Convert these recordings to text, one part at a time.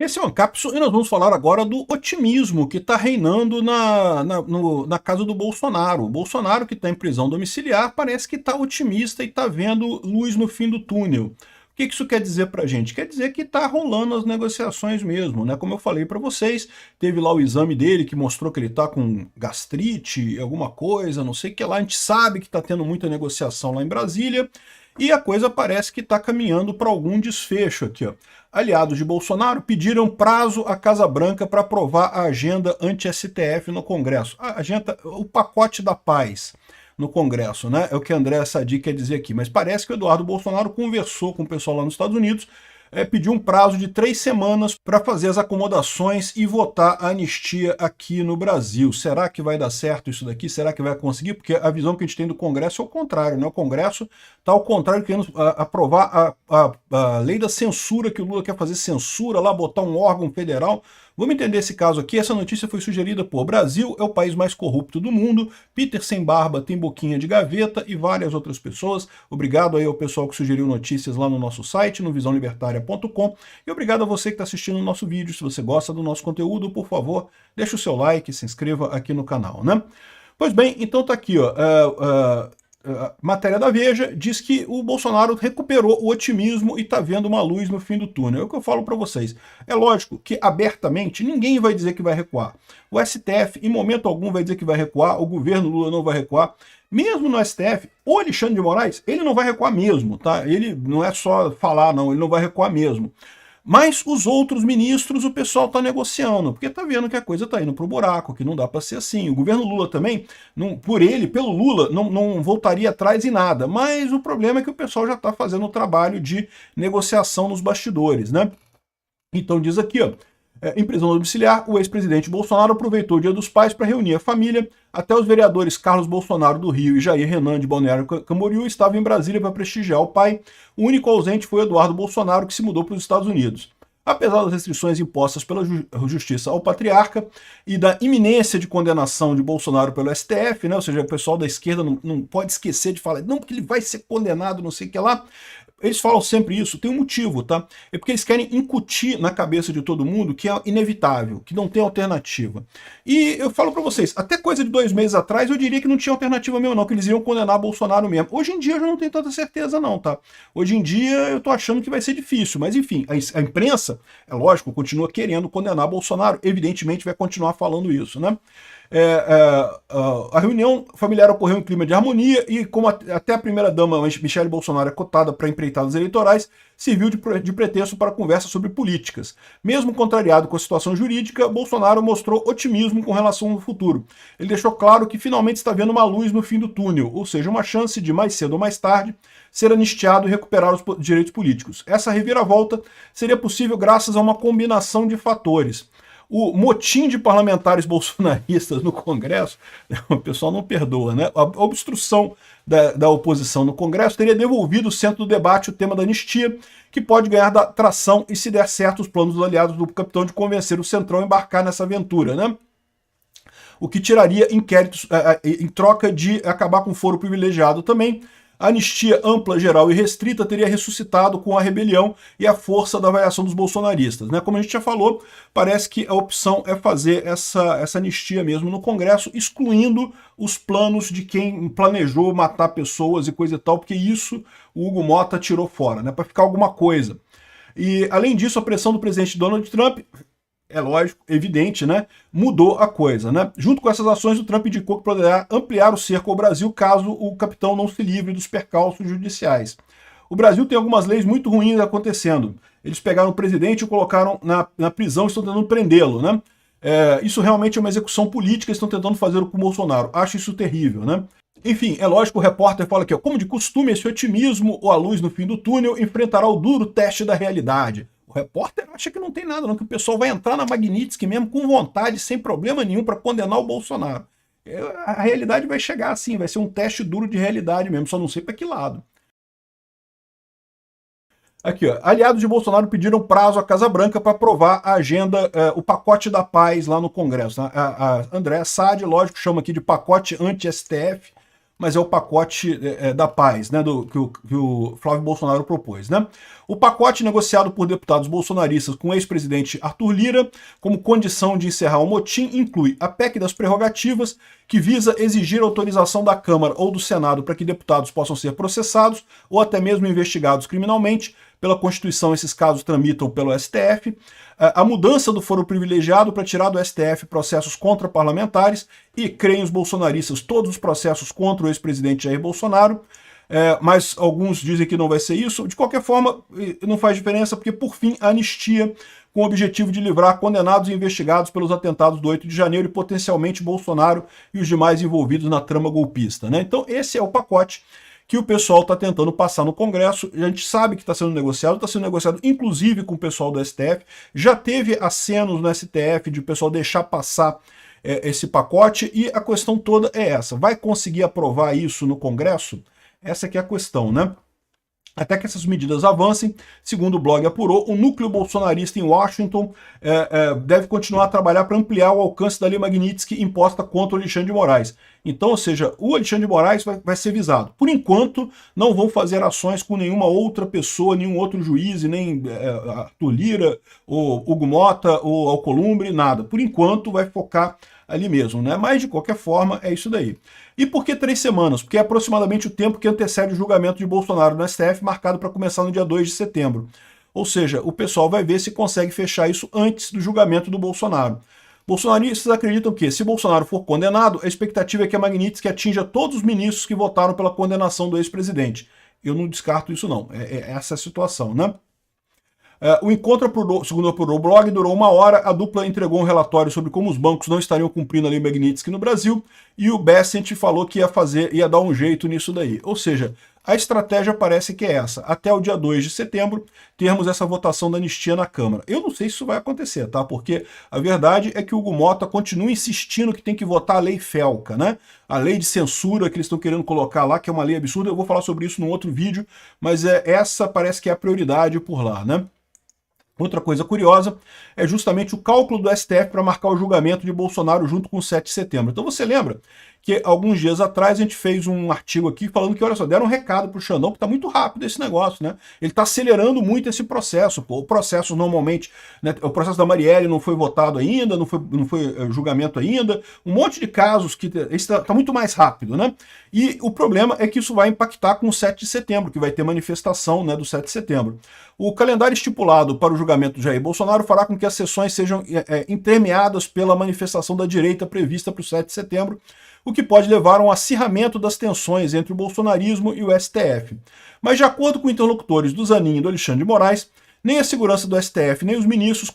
Esse é o Ancapso e nós vamos falar agora do otimismo que está reinando na casa do Bolsonaro. O Bolsonaro, que está em prisão domiciliar, parece que está otimista e está vendo luz no fim do túnel. O que isso quer dizer para a gente? Quer dizer que está rolando as negociações mesmo, né? Como eu falei para vocês, teve lá o exame dele que mostrou que ele está com gastrite, alguma coisa, não sei o que lá. A gente sabe que está tendo muita negociação lá em Brasília. E a coisa parece que está caminhando para algum desfecho aqui, ó. Aliados de Bolsonaro pediram prazo à Casa Branca para aprovar a agenda anti-STF no Congresso. A agenda, o pacote da paz no Congresso, né? É o que André Sadi quer dizer aqui. Mas parece que o Eduardo Bolsonaro conversou com o pessoal lá nos Estados Unidos, pediu um prazo de 3 semanas para fazer as acomodações e votar a anistia aqui no Brasil. Será que vai dar certo isso daqui? Será que vai conseguir? Porque a visão que a gente tem do Congresso é o contrário, né? O Congresso está ao contrário, querendo aprovar a lei da censura, que o Lula quer fazer censura lá, botar um órgão federal. Vamos entender esse caso aqui. Essa notícia foi sugerida por Brasil é o país mais corrupto do mundo, Peter Sem Barba tem boquinha de gaveta e várias outras pessoas. Obrigado aí ao pessoal que sugeriu notícias lá no nosso site, no visãolibertaria.com, e obrigado a você que está assistindo o nosso vídeo. Se você gosta do nosso conteúdo, por favor, deixa o seu like, se inscreva aqui no canal, né? Pois bem, então tá aqui, ó. A matéria da Veja diz que o Bolsonaro recuperou o otimismo e está vendo uma luz no fim do túnel. É o que eu falo para vocês. É lógico que abertamente ninguém vai dizer que vai recuar. O STF em momento algum vai dizer que vai recuar, o governo Lula não vai recuar. Mesmo no STF, o Alexandre de Moraes, ele não vai recuar mesmo, tá? Ele não é só falar, não, ele não vai recuar mesmo. Mas os outros ministros, o pessoal está negociando, porque está vendo que a coisa está indo para o buraco, que não dá para ser assim. O governo Lula também, pelo Lula, não voltaria atrás em nada. Mas o problema é que o pessoal já está fazendo o trabalho de negociação nos bastidores, né? Então diz aqui, ó, em prisão domiciliar, o ex-presidente Bolsonaro aproveitou o Dia dos Pais para reunir a família. Até os vereadores Carlos Bolsonaro do Rio e Jair Renan de Balneário Camboriú estavam em Brasília para prestigiar o pai. O único ausente foi Eduardo Bolsonaro, que se mudou para os Estados Unidos. Apesar das restrições impostas pela Justiça ao patriarca e da iminência de condenação de Bolsonaro pelo STF, né, ou seja, o pessoal da esquerda não pode esquecer de falar, não, porque ele vai ser condenado, não sei o que lá. Eles falam sempre isso, tem um motivo, tá? É porque eles querem incutir na cabeça de todo mundo que é inevitável, que não tem alternativa. E eu falo pra vocês, até coisa de 2 meses atrás eu diria que não tinha alternativa mesmo não, que eles iam condenar Bolsonaro mesmo. Hoje em dia eu já não tenho tanta certeza não, tá? Hoje em dia eu tô achando que vai ser difícil, mas enfim, a imprensa, é lógico, continua querendo condenar Bolsonaro, evidentemente vai continuar falando isso, né? A reunião familiar ocorreu em clima de harmonia e, como até a primeira-dama Michele Bolsonaro é cotada para empreitadas eleitorais, serviu de pretexto para conversa sobre políticas. Mesmo contrariado com a situação jurídica, Bolsonaro mostrou otimismo com relação ao futuro. Ele deixou claro que finalmente está vendo uma luz no fim do túnel, ou seja, uma chance de, mais cedo ou mais tarde, ser anistiado e recuperar os direitos políticos. Essa reviravolta seria possível graças a uma combinação de fatores. O motim de parlamentares bolsonaristas no Congresso, o pessoal não perdoa, né? A obstrução da oposição no Congresso teria devolvido o centro do debate o tema da anistia, que pode ganhar tração e, se der certo, os planos dos aliados do capitão de convencer o Centrão a embarcar nessa aventura, né? O que tiraria inquéritos em troca de acabar com o foro privilegiado também. A anistia ampla, geral e restrita teria ressuscitado com a rebelião e a força da variação dos bolsonaristas, né? Como a gente já falou, parece que a opção é fazer essa anistia mesmo no Congresso, excluindo os planos de quem planejou matar pessoas e coisa e tal, porque isso o Hugo Mota tirou fora, né? Para ficar alguma coisa. E, além disso, a pressão do presidente Donald Trump, é lógico, evidente, né? Mudou a coisa, né? Junto com essas ações, o Trump indicou que poderá ampliar o cerco ao Brasil caso o capitão não se livre dos percalços judiciais. O Brasil tem algumas leis muito ruins acontecendo. Eles pegaram o presidente e o colocaram na prisão e estão tentando prendê-lo, né? Isso realmente é uma execução política, estão tentando fazer com o Bolsonaro. Acho isso terrível, né? Enfim, é lógico, o repórter fala aqui, ó, como de costume, esse otimismo ou a luz no fim do túnel enfrentará o duro teste da realidade. O repórter acha que não tem nada, não, que o pessoal vai entrar na Magnitsky mesmo com vontade, sem problema nenhum, para condenar o Bolsonaro. A realidade vai chegar assim, vai ser um teste duro de realidade mesmo, só não sei para que lado. Aqui, ó, aliados de Bolsonaro pediram prazo à Casa Branca para aprovar a agenda, o pacote da paz lá no Congresso. Né? A Andréa Sadi, lógico, chama aqui de pacote anti-STF, mas é o pacote da paz, né, que o Flávio Bolsonaro propôs. Né? O pacote negociado por deputados bolsonaristas com o ex-presidente Arthur Lira, como condição de encerrar o motim, inclui a PEC das prerrogativas, que visa exigir autorização da Câmara ou do Senado para que deputados possam ser processados ou até mesmo investigados criminalmente. Pela Constituição, esses casos tramitam pelo STF. A mudança do foro privilegiado para tirar do STF processos contra parlamentares e, creem os bolsonaristas, todos os processos contra o ex-presidente Jair Bolsonaro. Mas alguns dizem que não vai ser isso. De qualquer forma, não faz diferença, porque, por fim, a anistia, com o objetivo de livrar condenados e investigados pelos atentados do 8 de janeiro e potencialmente Bolsonaro e os demais envolvidos na trama golpista, né? Então esse é o pacote que o pessoal está tentando passar no Congresso. A gente sabe que está sendo negociado inclusive com o pessoal do STF. Já teve acenos no STF de o pessoal deixar passar esse pacote, e a questão toda é essa. Vai conseguir aprovar isso no Congresso? Essa que é a questão, né? Até que essas medidas avancem, segundo o blog apurou, o núcleo bolsonarista em Washington deve continuar a trabalhar para ampliar o alcance da lei Magnitsky imposta contra o Alexandre de Moraes. Então, ou seja, o Alexandre de Moraes vai ser visado. Por enquanto, não vão fazer ações com nenhuma outra pessoa, nenhum outro juiz, nem Arthur Lira, ou Hugo Mota, ou Alcolumbre, nada. Por enquanto, vai focar ali mesmo, né? Mas, de qualquer forma, é isso daí. E por que 3 semanas? Porque é aproximadamente o tempo que antecede o julgamento de Bolsonaro no STF, marcado para começar no dia 2 de setembro. Ou seja, o pessoal vai ver se consegue fechar isso antes do julgamento do Bolsonaro. Bolsonaristas acreditam que, se Bolsonaro for condenado, a expectativa é que a Magnitsky atinja todos os ministros que votaram pela condenação do ex-presidente. Eu não descarto isso não, essa a situação, né? O encontro, segundo apurou o blog, durou 1 hora. A dupla entregou um relatório sobre como os bancos não estariam cumprindo a lei Magnitsky no Brasil, e o Bessent falou que ia dar um jeito nisso daí. Ou seja, a estratégia parece que é essa. Até o dia 2 de setembro, termos essa votação da anistia na Câmara. Eu não sei se isso vai acontecer, tá? Porque a verdade é que o Hugo Mota continua insistindo que tem que votar a lei Felca, né? A lei de censura que eles estão querendo colocar lá, que é uma lei absurda. Eu vou falar sobre isso num outro vídeo, mas essa parece que é a prioridade por lá, né? Outra coisa curiosa é justamente o cálculo do STF para marcar o julgamento de Bolsonaro junto com o 7 de setembro. Então você lembra que alguns dias atrás a gente fez um artigo aqui falando que, olha só, deram um recado para o Xandão que está muito rápido esse negócio, né? Ele está acelerando muito esse processo. Pô. O processo normalmente, né, o processo da Marielle não foi votado ainda, não foi julgamento ainda, um monte de casos que está muito mais rápido, né? E o problema é que isso vai impactar com o 7 de setembro, que vai ter manifestação, né, do 7 de setembro. O calendário estipulado para o julgamento de Jair Bolsonaro fará com que as sessões sejam intermeadas pela manifestação da direita prevista para o 7 de setembro, o que pode levar a um acirramento das tensões entre o bolsonarismo e o STF. Mas, de acordo com interlocutores do Zanin e do Alexandre de Moraes, nem a segurança do STF nem os ministros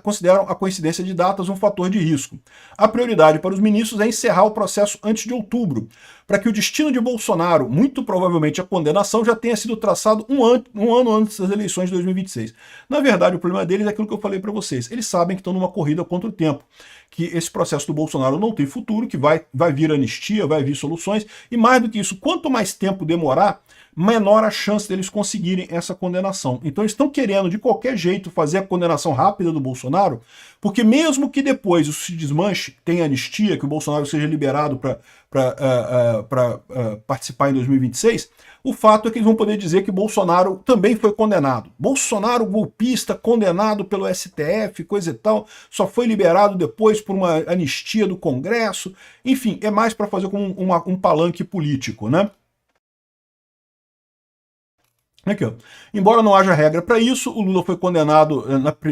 consideram a coincidência de datas um fator de risco. A prioridade para os ministros é encerrar o processo antes de outubro, para que o destino de Bolsonaro, muito provavelmente a condenação, já tenha sido traçado um ano antes das eleições de 2026. Na verdade, o problema deles é aquilo que eu falei para vocês. Eles sabem que estão numa corrida contra o tempo, que esse processo do Bolsonaro não tem futuro, que vai vir anistia, vai vir soluções, e mais do que isso, quanto mais tempo demorar, menor a chance deles conseguirem essa condenação. Então eles estão querendo, de qualquer jeito, fazer a condenação rápida do Bolsonaro, porque mesmo que depois isso se desmanche, tenha anistia, que o Bolsonaro seja liberado para participar em 2026, o fato é que eles vão poder dizer que Bolsonaro também foi condenado. Bolsonaro, golpista, condenado pelo STF, coisa e tal, só foi liberado depois por uma anistia do Congresso. Enfim, é mais para fazer como um palanque político, né? Aqui, ó. Embora não haja regra para isso, o Lula foi condenado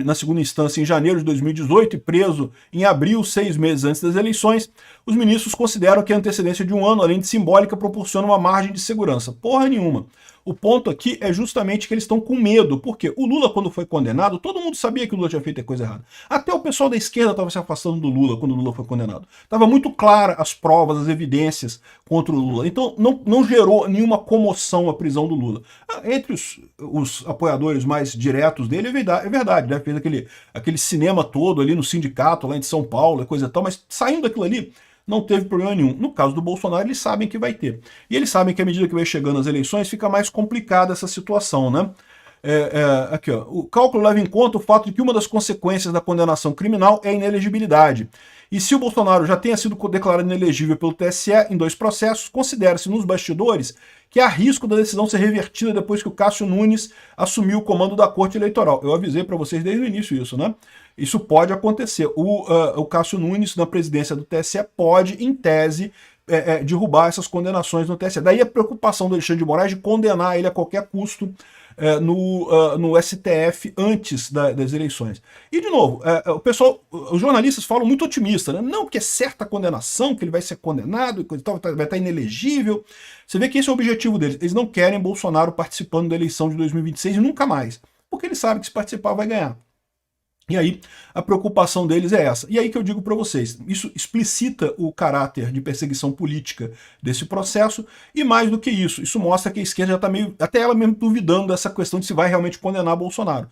na segunda instância em janeiro de 2018 e preso em abril, 6 meses antes das eleições. Os ministros consideram que a antecedência de 1 ano, além de simbólica, proporciona uma margem de segurança. Porra nenhuma. O ponto aqui é justamente que eles estão com medo, porque o Lula, quando foi condenado, todo mundo sabia que o Lula tinha feito a coisa errada. Até o pessoal da esquerda estava se afastando do Lula quando o Lula foi condenado. Estava muito clara as provas, as evidências contra o Lula. Então não gerou nenhuma comoção a prisão do Lula. Entre os apoiadores mais diretos dele, é verdade, né? Fez aquele cinema todo ali no sindicato, lá em São Paulo, coisa e tal, mas saindo daquilo ali, não teve problema nenhum. No caso do Bolsonaro, eles sabem que vai ter. E eles sabem que à medida que vai chegando as eleições, fica mais complicada essa situação, né? Aqui, ó, o cálculo leva em conta o fato de que uma das consequências da condenação criminal é a inelegibilidade. E se o Bolsonaro já tenha sido declarado inelegível pelo TSE em 2 processos, considera-se nos bastidores que há risco da decisão ser revertida depois que o Cássio Nunes assumiu o comando da Corte Eleitoral. Eu avisei para vocês desde o início isso, né? Isso pode acontecer. O Cássio Nunes, na presidência do TSE, pode, em tese, derrubar essas condenações no TSE. Daí a preocupação do Alexandre de Moraes de condenar ele a qualquer custo no STF antes das eleições. E, de novo, o pessoal, os jornalistas falam muito otimista, né? Não, porque é certa a condenação, que ele vai ser condenado, vai estar inelegível. Você vê que esse é o objetivo deles. Eles não querem Bolsonaro participando da eleição de 2026 e nunca mais. Porque eles sabem que se participar vai ganhar. E aí, a preocupação deles é essa. E aí que eu digo para vocês, isso explicita o caráter de perseguição política desse processo, e mais do que isso mostra que a esquerda já está meio, até ela mesmo duvidando dessa questão de se vai realmente condenar Bolsonaro.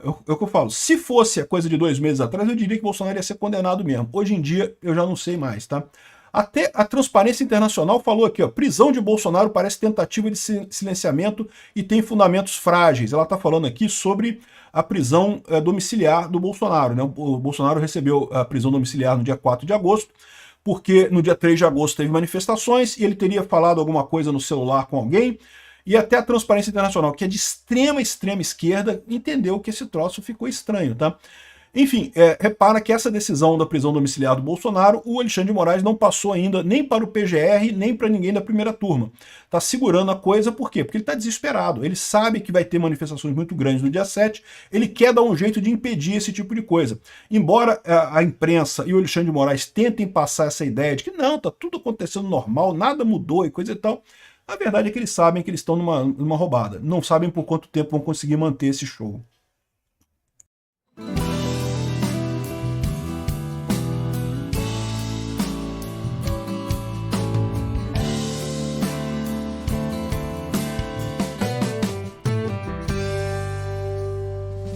É o que eu falo, se fosse a coisa de 2 meses atrás, eu diria que Bolsonaro ia ser condenado mesmo. Hoje em dia, eu já não sei mais, tá? Até a Transparência Internacional falou aqui, ó, prisão de Bolsonaro parece tentativa de silenciamento e tem fundamentos frágeis. Ela está falando aqui sobre a prisão domiciliar do Bolsonaro, né? O Bolsonaro recebeu a prisão domiciliar no dia 4 de agosto, porque no dia 3 de agosto teve manifestações e ele teria falado alguma coisa no celular com alguém, e até a Transparência Internacional, que é de extrema esquerda, entendeu que esse troço ficou estranho, tá? Enfim, repara que essa decisão da prisão domiciliar do Bolsonaro, o Alexandre de Moraes não passou ainda nem para o PGR, nem para ninguém da primeira turma. Está segurando a coisa, por quê? Porque ele está desesperado. Ele sabe que vai ter manifestações muito grandes no dia 7, ele quer dar um jeito de impedir esse tipo de coisa. Embora a imprensa e o Alexandre de Moraes tentem passar essa ideia de que não, está tudo acontecendo normal, nada mudou e coisa e tal, a verdade é que eles sabem que eles estão numa roubada. Não sabem por quanto tempo vão conseguir manter esse show.